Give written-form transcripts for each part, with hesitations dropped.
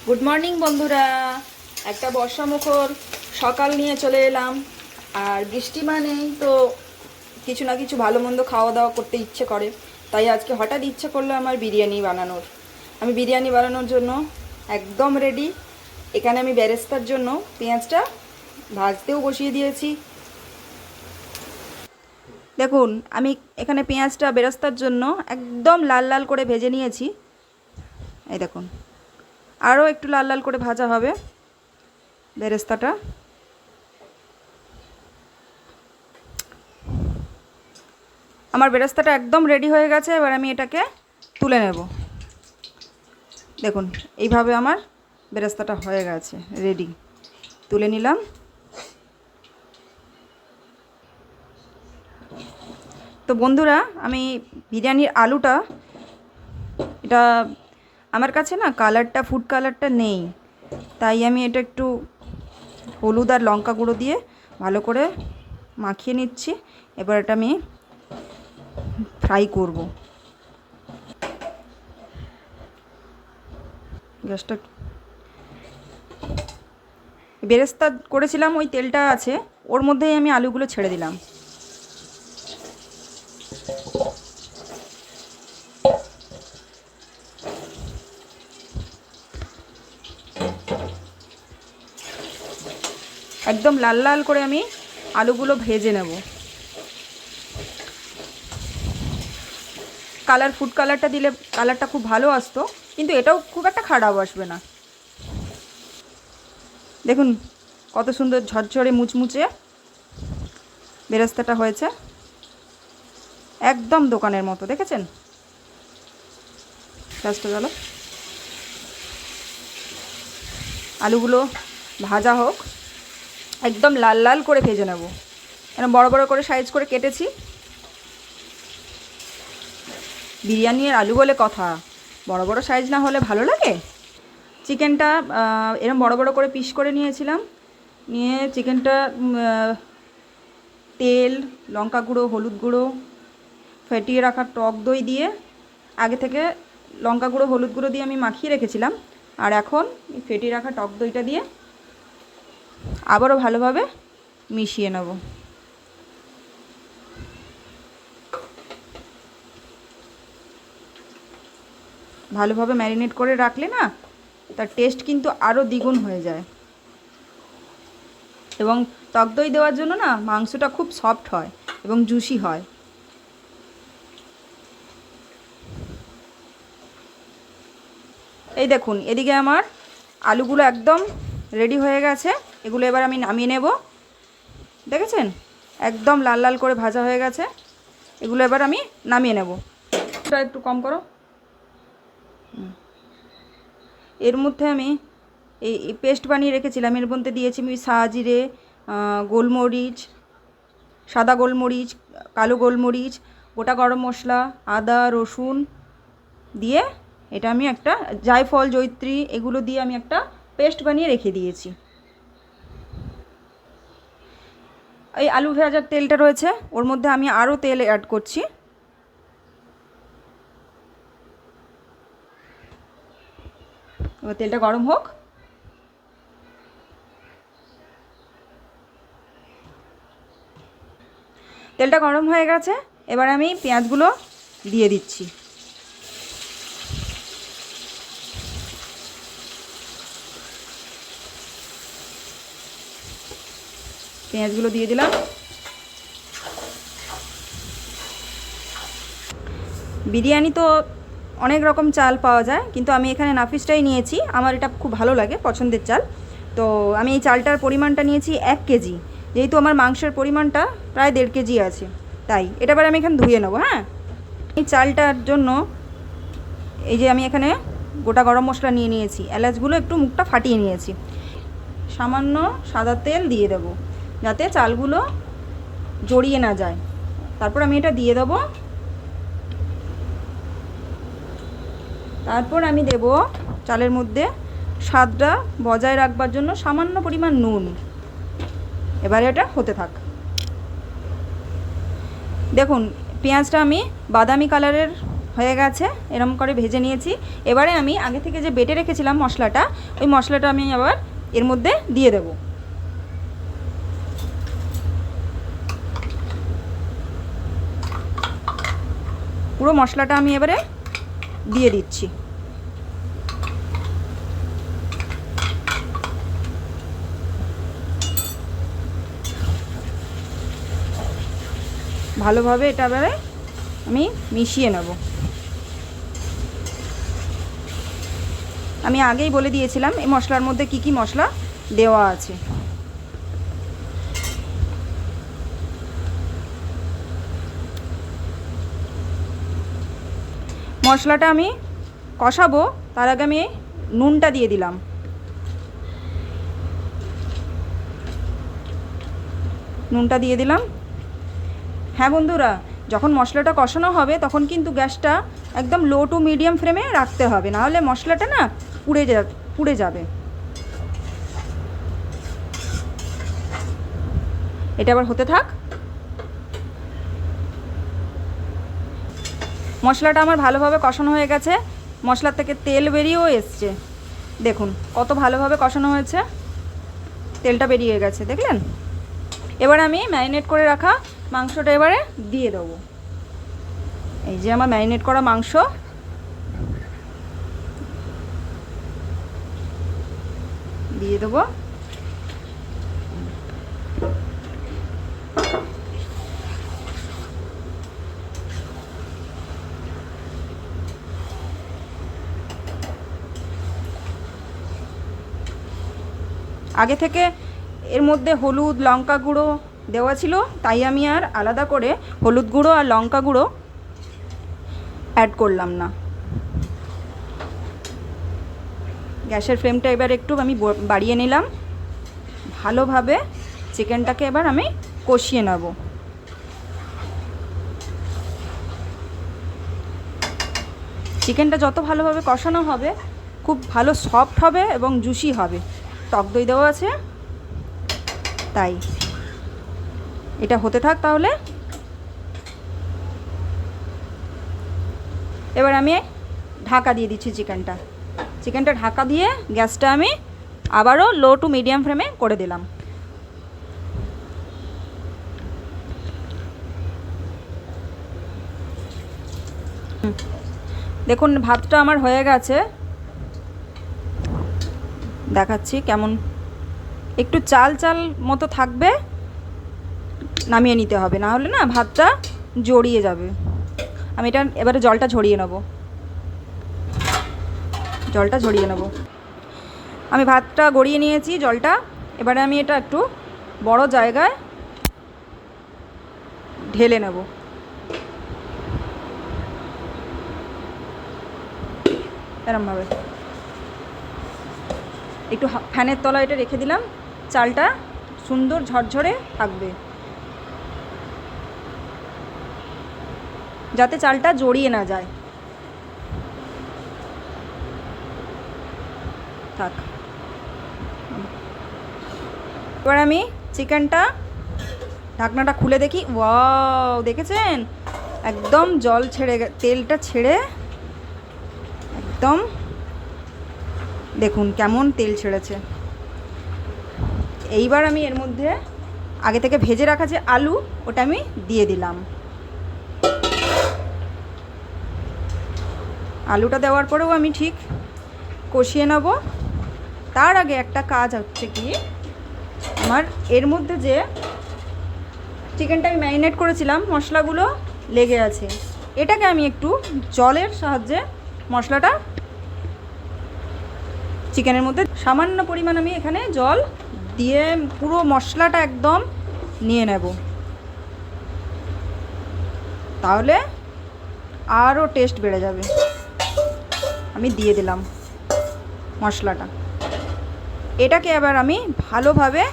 Good morning বন্ধুরা। একটা বর্ষামুখর সকাল নিয়ে চলে এলাম। আর বৃষ্টি মানেই তো কিছু না কিছু ভালো মন্দ খাওয়া দাওয়া করতে ইচ্ছে করে। তাই আজকে হঠাৎ ইচ্ছে করলো আমার বিরিয়ানি বানানোর। আমি বিরিয়ানি বানানোর জন্য একদম রেডি। এখানে আমি বেরেস্তার জন্য পেঁয়াজটা ভাজতেও বসিয়ে দিয়েছি। দেখুন, আমি এখানে পেঁয়াজটা বেরেস্তার জন্য একদম লাল লাল করে ভেজে নিয়েছি। এই দেখুন, আরও একটু লাল লাল করে ভাজা হবে বেরেস্তাটা। আমার বেরেস্তাটা একদম রেডি হয়ে গেছে। এবার আমি এটাকে তুলে নেব। দেখুন, এইভাবে আমার বেরেস্তাটা হয়ে গেছে, রেডি। তুলে নিলাম। তো বন্ধুরা, আমি বিরিয়ানির আলুটা, এটা আমার কাছে না কালারটা, ফুড কালারটা নেই, তাই আমি এটা একটু হলুদ আর লঙ্কা গুঁড়ো দিয়ে ভালো করে মাখিয়ে নিচ্ছি। এবার এটা আমি ফ্রাই করব। গ্যাসটা, বেরেস্তা করেছিলাম, ওই তেলটা আছে, ওর মধ্যেই আমি আলুগুলো ছেড়ে দিলাম। একদম লাল লাল করে আমি আলুগুলো ভেজে নেব। কালার, ফুড কালারটা দিলে কালারটা খুব ভালো আসতো, কিন্তু এটাও খুব একটা খারাপ আসবে না। দেখুন কত সুন্দর ঝরঝরে মুচমুচে বেরেস্তাটা হয়েছে, একদম দোকানের মতো। দেখেছেন? গ্যাসটা গেল, আলুগুলো ভাজা হোক, একদম লাল লাল করে ভেজে নেব। এরকম বড় বড় করে সাইজ করে কেটেছি। বিরিয়ানির আলু বলে কথা, বড় বড় সাইজ না হলে ভালো লাগে? চিকেনটা এরকম বড় বড় করে পিস করে নিয়েছিলাম। নিয়ে চিকেনটা তেল, লঙ্কা গুঁড়ো, হলুদ গুঁড়ো, ফেটিয়ে রাখা টক দই দিয়ে আগে থেকে লঙ্কা গুঁড়ো, হলুদ গুঁড়ো দিয়ে আমি মাখিয়ে রেখেছিলাম। আর এখন ফেটিয়ে রাখা টক দইটা দিয়ে আবারও ভালোভাবে মিশিয়ে নেব। ভালোভাবে ম্যারিনেট করে রাখলে না, তার টেস্ট কিন্তু আরও দ্বিগুণ হয়ে যায়। এবং টক দই দেওয়ার জন্য না মাংসটা খুব সফট হয় এবং জুসি হয়। এই দেখুন, এদিকে আমার আলুগুলো একদম রেডি হয়ে গেছে। এগুলো এবার আমি নামিয়ে নেব। দেখেছেন, একদম লাল লাল করে ভাজা হয়ে গেছে। এগুলো এবার আমি নামিয়ে নেব। এটা একটু কম করো। এর মধ্যে আমি এই পেস্ট বানিয়ে রেখেছিলাম, এর মধ্যে দিয়েছি আমি সাজিরে, গোলমরিচ, সাদা গোলমরিচ, কালো গোলমরিচ, গোটা গরম মশলা, আদা রসুন দিয়ে এটা আমি একটা, জায়ফল, জয়িত্রী, এগুলো দিয়ে আমি একটা পেস্ট বানিয়ে রেখে দিয়েছি। এই আলু ভাজার তেলটা রয়েছে, ওর মধ্যে আমি আরও তেল অ্যাড করছি। এবার তেলটা গরম হোক। তেলটা গরম হয়ে গেছে। এবার আমি পেঁয়াজগুলো দিয়ে দিচ্ছি। পেঁয়াজগুলো দিয়ে দিলাম। বিরিয়ানি তো অনেক রকম চাল পাওয়া যায়, কিন্তু আমি এখানে নাফিসটাই নিয়েছি। আমার এটা খুব ভালো লাগে, পছন্দের চাল। তো আমি এই চালটার পরিমাণটা নিয়েছি 1 কেজি। যেহেতু আমার মাংসের পরিমাণটা প্রায় 1.5 কেজি আছে, তাই এটা এবার আমি এখানে ধুয়ে নেবো। হ্যাঁ, এই চালটার জন্য এই যে আমি এখানে গোটা গরম মশলা নিয়ে নিয়েছি, এলাচগুলো একটু মুখটা ফাটিয়ে নিয়েছি। সামান্য সাদা তেল দিয়ে দেব, যাতে চালগুলো জড়িয়ে না যায়। তারপর আমি এটা দিয়ে দেবো। তারপর আমি দেব চালের মধ্যে স্বাদটা বজায় রাখবার জন্য সামান্য পরিমাণ নুন। এবারে এটা হতে থাক। দেখুন, পেঁয়াজটা আমি বাদামি কালারের হয়ে গেছে, এরকম করে ভেজে নিয়েছি। এবারে আমি আগে থেকে যে বেটে রেখেছিলাম মশলাটা, ওই মশলাটা আমি আবার এর মধ্যে দিয়ে দেব। পুরো মশলাটা আমি এবারে দিয়ে দিচ্ছি। ভালোভাবে এটা এবারে আমি মিশিয়ে নেব। আমি আগেই বলে দিয়েছিলাম এই মশলার মধ্যে কি কি মশলা দেওয়া আছে। মশলাটা আমি কষাবো, তার আগে আমি নুনটা দিয়ে দিলাম। নুনটা দিয়ে দিলাম। হ্যাঁ বন্ধুরা, যখন মশলাটা কষানো হবে তখন কিন্তু গ্যাসটা একদম লো টু মিডিয়াম ফ্লেমে রাখতে হবে, নাহলে মশলাটা না পুড়ে যাবে। এটা আবার হতে থাক। মশলাটা আমার ভালোভাবে কষানো হয়ে গেছে, মশলার থেকে তেল বেরিয়েও এসছে। দেখুন কত ভালোভাবে কষানো হয়েছে, তেলটা বেরিয়ে গেছে, দেখলেন? এবার আমি ম্যারিনেট করে রাখা মাংসটা এবারে দিয়ে দেবো। এই যে আমার ম্যারিনেট করা মাংস, দিয়ে দেবো। আগে থেকে এর মধ্যে হলুদ লঙ্কা গুঁড়ো দেওয়া ছিল, তাই আমি আর আলাদা করে হলুদ গুঁড়ো আর লঙ্কা গুঁড়ো অ্যাড করলাম না। গ্যাসের ফ্লেমটা এবার একটু আমি বাড়িয়ে নিলাম। ভালোভাবে চিকেনটাকে এবার আমি কষিয়ে নেব। চিকেনটা যত ভালোভাবে কষানো হবে খুব ভালো সফট হবে এবং জুসি হবে। টক দই দেওয়া আছে, তাই এটা হতে থাক তাহলে। এবার আমি ঢাকা দিয়ে দিচ্ছি চিকেনটা ঢাকা দিয়ে গ্যাসটা আমি আবারও লো টু মিডিয়াম ফ্লেমে করে দিলাম। দেখুন ভাতটা আমার হয়ে গেছে, দেখাচ্ছি কেমন। একটু চাল চাল মতো থাকবে, নামিয়ে নিতে হবে, না হলে না ভাতটা জড়িয়ে যাবে। আমি এটা এবারে জলটা ঝরিয়ে নেব। আমি ভাতটা গড়িয়ে নিয়েছি জলটা। এবারে আমি এটা একটু বড় জায়গায় ঢেলে নেব। এরমভাবে একটু ফ্যানের তলায় এটা রেখে দিলাম, চালটা সুন্দর ঝরঝরে থাকবে, যাতে চালটা জড়িয়ে না যায়। থাক। এবার আমি চিকেনটা ঢাকনাটা খুলে দেখি। ওয়াও, দেখেছেন একদম জল ছেড়ে, তেলটা ছেড়ে একদম, দেখুন কেমন তেল ছেড়েছে। এইবার আমি এর মধ্যে আগে থেকে ভেজে রাখা যে আলু, ওটা আমি দিয়ে দিলাম। আলুটা দেওয়ার পরেও আমি ঠিক কষিয়ে নেব। তার আগে একটা কাজ হচ্ছে কি, আমার এর মধ্যে যে চিকেনটা আমি ম্যারিনেট করেছিলাম মশলাগুলো লেগে আছে, এটাকে আমি একটু জলের সাহায্যে মশলাটা চিকেনের মধ্যে সামান্য পরিমাণ আমি এখানে জল দিয়ে পুরো মশলাটা একদম নিয়ে নেব, তাহলে আরও টেস্ট বেড়ে যাবে। আমি দিয়ে দিলাম মশলাটা। এটাকে এবার আমি ভালোভাবে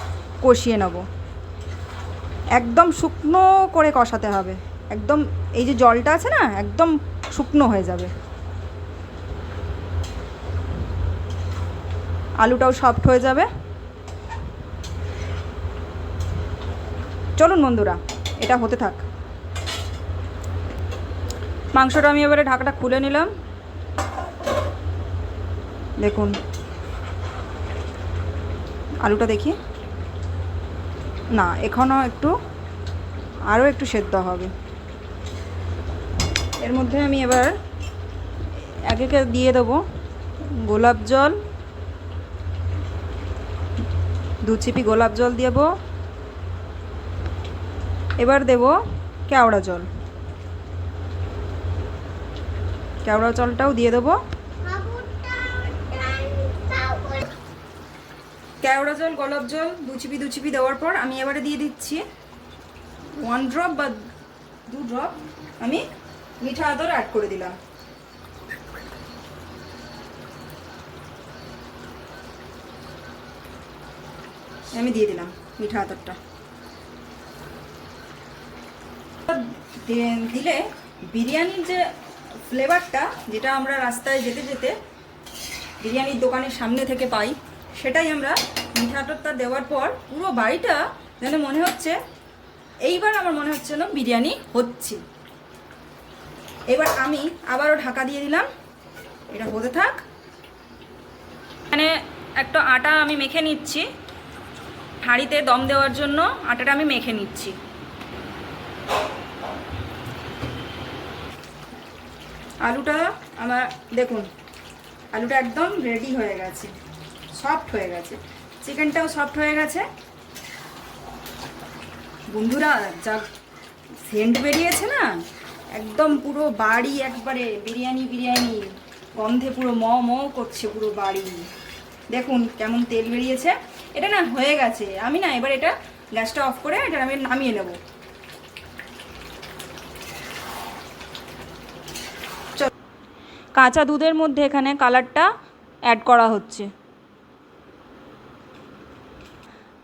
কষিয়ে নেব। একদম শুকনো করে কষাতে হবে, একদম এই যে জলটা আছে না, একদম শুকনো হয়ে যাবে। আলুটাও সফট হয়ে যাবে। চলুন বন্ধুরা, এটা হতে থাক। মাংসটা আমি এবারে ঢাকাটা খুলে নিলাম। দেখুন আলুটা দেখি, না এখনও আরও একটু সেদ্ধ হবে। এর মধ্যে আমি এবার এক একে দিয়ে দেবো গোলাপ জল, 2 চিপি গোলাপ জল দেবো। এবার দেব কেওড়া জল, কেওড়া জলটাও দিয়ে দেবো। কেওড়া জল, গোলাপ জল 2 চিপি দেওয়ার পর আমি এবারে দিয়ে দিচ্ছি 1 ড্রপ বা 2 ড্রপ আমি মিঠা আদর অ্যাড করে দিলাম। আমি দিয়ে দিলাম মিঠা আদরটা। দিলে বিরিয়ানির যে ফ্লেভারটা, যেটা আমরা রাস্তায় যেতে যেতে বিরিয়ানির দোকানের সামনে থেকে পাই, সেটাই আমরা মিঠা আদরটা দেওয়ার পর পুরো বাড়িটা যেন মনে হচ্ছে, এইবার আমার মনে হচ্ছে না বিরিয়ানি হচ্ছে। এবার আমি আবারও ঢাকা দিয়ে দিলাম, এটা হতে থাক। এখানে একটা আটা আমি মেখে নিচ্ছি, হাঁড়িতে দম দেওয়ার জন্য আটাটা আমি মেখে নিচ্ছি। আলুটা আমার দেখুন, আলুটা একদম রেডি হয়ে গেছে, সফট হয়ে গেছে, চিকেনটাও সফট হয়ে গেছে। বন্ধুরা যা সেন্ট বেরিয়েছে না, একদম পুরো বাড়ি একবারে বিরিয়ানি বিরিয়ানি গন্ধে পুরো ম ম করছে পুরো বাড়ি। দেখুন কেমন তেল বেরিয়েছে। এটা না হয়ে গেছে, আমি না এবার এটা গ্যাসটা অফ করে এটা আমি নামিয়ে নেব। কাঁচা দুধের মধ্যে এখানে কালারটা অ্যাড করা হচ্ছে।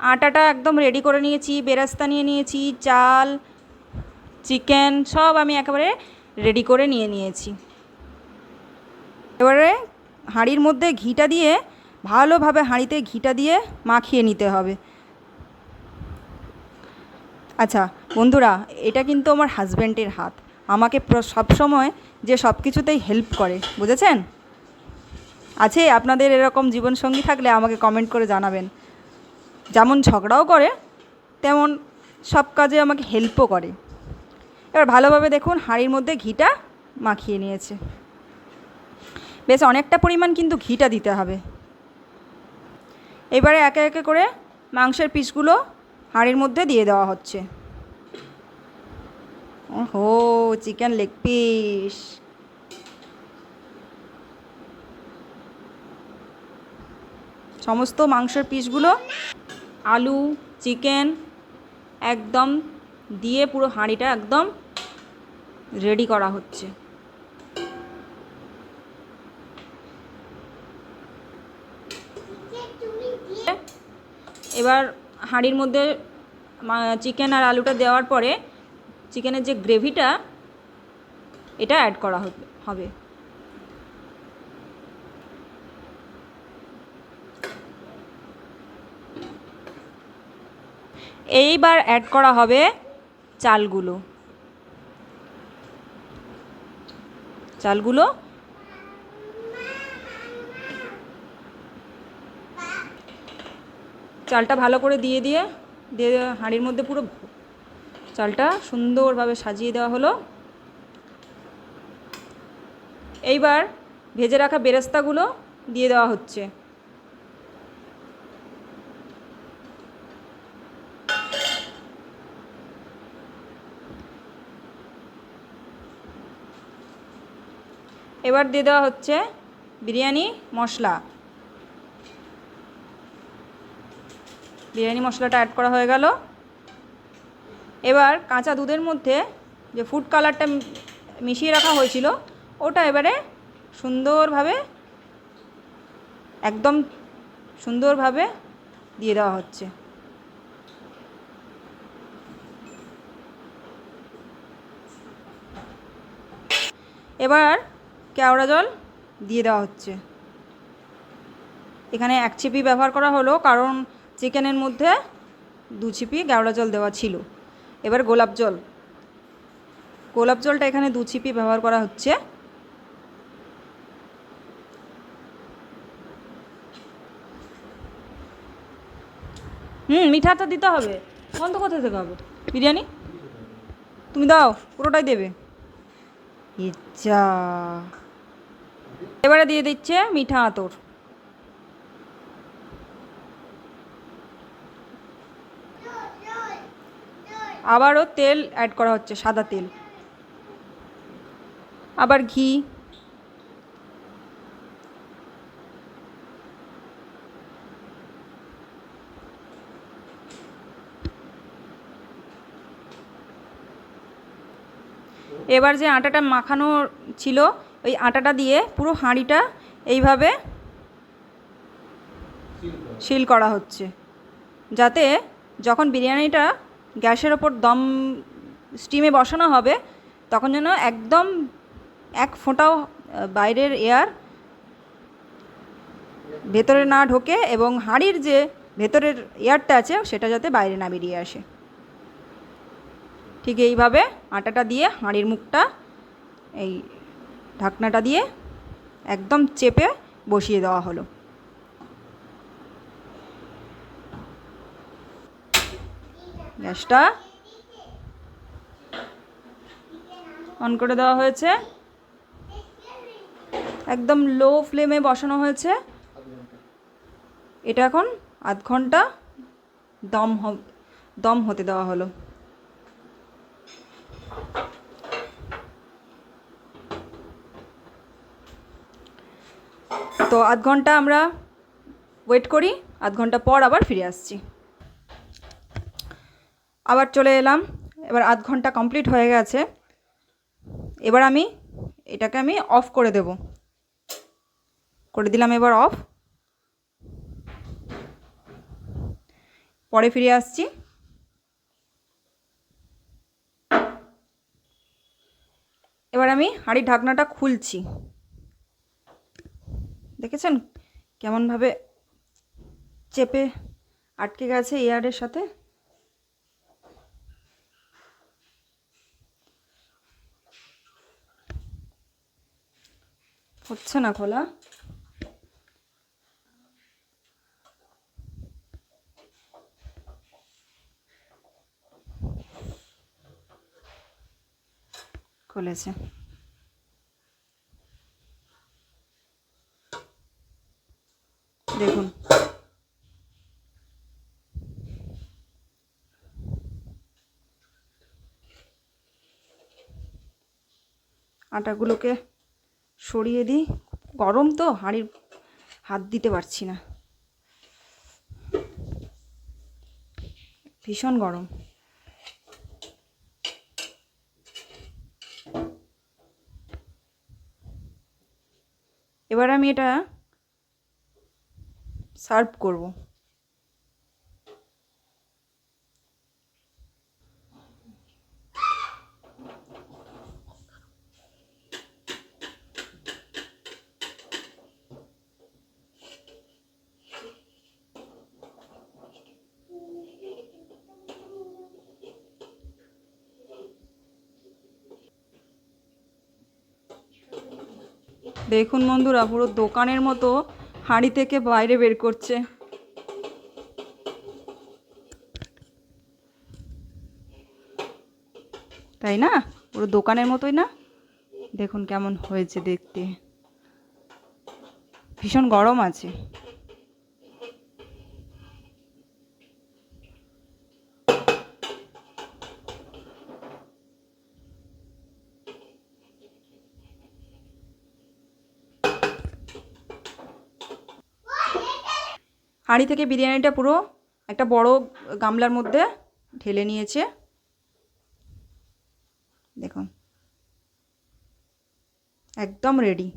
আটাটা একদম রেডি করে নিয়েছি, বেরেস্তা নিয়ে নিয়েছি, চাল, চিকেন সব আমি একেবারে রেডি করে নিয়েছি। এবারে হাঁড়ির মধ্যে ঘিটা দিয়ে ভালোভাবে হাঁড়িতে ঘিটা দিয়ে মাখিয়ে নিতে হবে। আচ্ছা বন্ধুরা, এটা কিন্তু আমার হাজব্যান্ডের হাত, আমাকে সবসময় যে সব কিছুতেই হেল্প করে, বুঝেছেন? আছে আপনাদের এরকম জীবনসঙ্গী থাকলে আমাকে কমেন্ট করে জানাবেন। যেমন ঝগড়াও করে, তেমন সব কাজে আমাকে হেল্পও করে। এবার ভালোভাবে দেখুন হাঁড়ির মধ্যে ঘিটা মাখিয়ে নিয়েছে। বেশ অনেকটা পরিমাণ কিন্তু ঘিটা দিতে হবে। এবারে একে একে করে মাংসের পিসগুলো হাঁড়ির মধ্যে দিয়ে দেওয়া হচ্ছে। ওহো, চিকেন লেগ পিস। সমস্ত মাংসের পিসগুলো আলু চিকেন একদম দিয়ে পুরো হাঁড়িটা একদম রেডি করা হচ্ছে। এবার হাঁড়ির মধ্যে চিকেন আর আলুটা দেওয়ার পরে চিকেনের যে গ্রেভিটা এটা অ্যাড করা হবে। এইবার অ্যাড করা হবে চালগুলো। চালটা ভালো করে দিয়ে হাঁড়ির মধ্যে পুরো চালটা সুন্দরভাবে সাজিয়ে দেওয়া হলো। এইবার ভেজে রাখা বেরেস্তাগুলো দিয়ে দেওয়া হচ্ছে। এবার দিয়ে দেওয়া হচ্ছে বিরিয়ানি মশলা। বিরিয়ানি মশলাটা অ্যাড করা হয়ে গেল। এবার কাঁচা দুধের মধ্যে যে ফুড কালারটা মিশিয়ে রাখা হয়েছিল ওটা এবারে সুন্দরভাবে একদম সুন্দরভাবে দিয়ে দেওয়া হচ্ছে। এবার কেওড়া জল দিয়ে দেওয়া হচ্ছে। এখানে 1 চিপি ব্যবহার করা হলো, কারণ চিকেনের মধ্যে 2 চিপি কেওড়া জল দেওয়া ছিল। এবার গোলাপ জল গোলাপ জলটা এখানে 2 চিপি ব্যবহার করা হচ্ছে। মিঠা তো দিতে হবে, বন্ধ কোথা থেকে হবে বিরিয়ানি? তুমি দাও, পুরোটাই দেবে। ইচ্ছা, এবারে দিয়ে দিচ্ছে মিঠা আতর। আবারও তেল অ্যাড করা হচ্ছে, সাদা তেল, আবার ঘি। এবার যে আটাটা মাখানো ছিল ওই আটাটা দিয়ে পুরো হাঁড়িটা এইভাবে সিল করা হচ্ছে, যাতে যখন বিরিয়ানিটা গ্যাসের ওপর দম স্টিমে বসানো হবে তখন যেন একদম এক ফোঁটাও বাইরের এয়ার ভেতরে না ঢোকে এবং হাঁড়ির যে ভেতরের এয়ারটা আছে সেটা যাতে বাইরে না বেরিয়ে আসে। ঠিক এইভাবে আটাটা দিয়ে হাঁড়ির মুখটা এই ঢাকনাটা দিয়ে একদম চেপে বসিয়ে দেওয়া হলো। গ্যাসটা অন করে দেওয়া হয়েছে, একদম লো ফ্লেমে বসানো হয়েছে। এটা এখন আধ ঘন্টা দম হতে দেওয়া হলো। তো আধ ঘন্টা আমরা ওয়েট করি, আধ ঘন্টা পর আবার ফিরে আসছি। আবার চলে এলাম, এবার আধ ঘন্টা কমপ্লিট হয়ে গেছে। এবার এটাকে আমি অফ করে দেব, করে দিলাম এবার অফ। পরে ফিরে আসছি। এবার আমি হাঁড়ির ঢাকনাটা খুলছি, দেখেছেন কেমনভাবে চেপে আটকে গেছে এয়ারের সাথে। হচ্ছে না খোলা। খুলেছে। দেখুন আটাগুলোকে সরিয়ে দিই, গরম তো হাঁড়ির হাত দিতে পারছি না, ভীষণ গরম। এবার আমি এটা সার্ভ করব। দেখুন বন্ধুরা, পুরো দোকানের মতো হাঁড়ি থেকে বাইরে বের করছে। তাই না, পুরো দোকানের মতোই না? দেখুন কেমন হয়েছে দেখতে, ভীষণ গরম আছে। হাঁড়ি থেকে বিরিয়ানিটা পুরো একটা বড় গামলার মধ্যে ঢেলে নিয়েছে, দেখুন একদম রেডি।